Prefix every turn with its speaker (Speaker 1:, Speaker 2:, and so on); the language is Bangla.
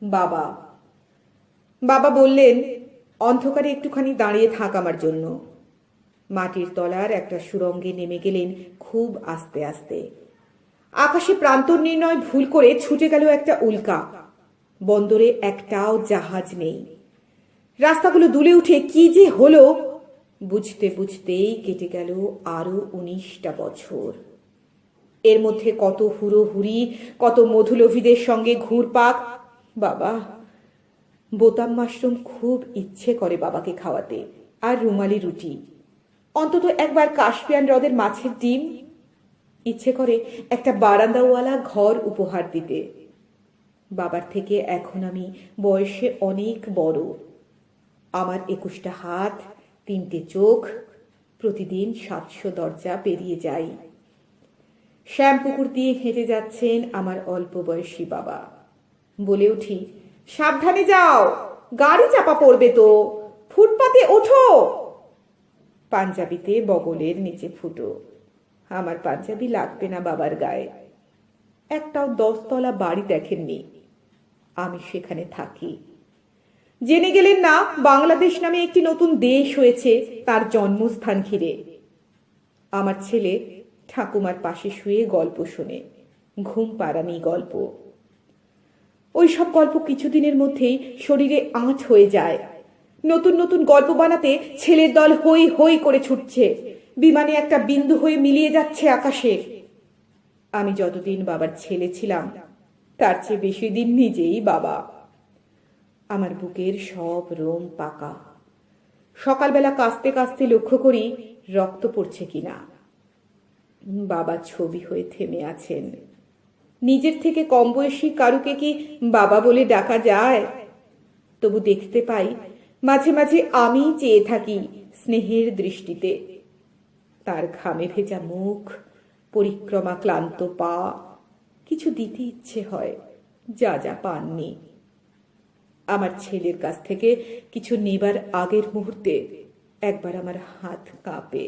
Speaker 1: বাবা বাবা বললেন, অন্ধকারে একটুখানি দাঁড়িয়ে থাক আমার জন্য। মাটির তলার একটা সুড়ঙ্গে নেমে গেলেন খুব আস্তে আস্তে। আকাশে প্রান্তর নির্ণয় ভুল করে ছুটে গেল একটা উল্কা। বন্দরে একটাও জাহাজ নেই। রাস্তাগুলো দুলে উঠে কি যে হলো, বুঝতে বুঝতেই কেটে গেল আরো 19টা বছর। এর মধ্যে কত হুড়োহুড়ি, কত মধুলোভীদের সঙ্গে ঘুরপাক। বাবা, বোতাম মাশরুম খুব ইচ্ছে করে বাবাকে খাওয়াতে, আর রুমালি রুটি, অন্তত একবার কাশ্মীর হ্রদের মাছের ডিম। ইচ্ছে করে একটা বারান্দাওয়ালা ঘর উপহার দিতে। বাবার থেকে এখন আমি বয়সে অনেক বড়। আমার 21টা হাত, 3টে চোখ, প্রতিদিন 700 দরজা পেরিয়ে যাই। শ্যামপুকুর দিয়ে হেঁটে যাচ্ছেন আমার অল্প বয়সী বাবা। বলে উঠি, সাবধানে যাও, গাড়ি চাপা পড়বে তো, ফুটপাতে ওঠো। পাঞ্জাবিতে বগলের নিচে ফুটো। আমার পাঞ্জাবি লাগবে না বাবার গায়ে। একটাও 10তলা বাড়ি দেখেননি। আমি সেখানে থাকি। জেনে গেলেন না, বাংলাদেশ নামে একটি নতুন দেশ হয়েছে তার জন্মস্থান ঘিরে। আমার ছেলে ঠাকুমার পাশে শুয়ে গল্প শোনে, ঘুম পাড়ানি গল্প। ওই সব গল্প কিছুদিনের মধ্যেই শরীরে আঁচ হয়ে যায়। নতুন নতুন গল্প বানাতে ছেলের দল হই হই করে ছুটছে, বিমানে একটা বিন্দু হয়ে মিলিয়ে যাচ্ছে আকাশে। আমি যতদিন বাবার ছেলে ছিলাম, তার চেয়ে বেশি দিন নিজেই বাবা। আমার বুকের সব রোম পাকা। সকালবেলা কাস্তে কাস্তে লক্ষ্য করি রক্ত পড়ছে কিনা। বাবা ছবি হয়ে থেমে আছেন। নিজের থেকে কম বয়সী কারুকে কি বাবা বলে ডাকা যায়? তবু দেখতে পাই মাঝে মাঝে আমি চেয়ে থাকি স্নেহের দৃষ্টিতে। তার ঘামে ভেজা মুখ, পরিক্রমা ক্লান্ত পা, কিছু দিতে ইচ্ছে হয় যা যা পাননি। আমার ছেলের কাছ থেকে কিছু নেবার আগের মুহূর্তে একবার আমার হাত কাঁপে।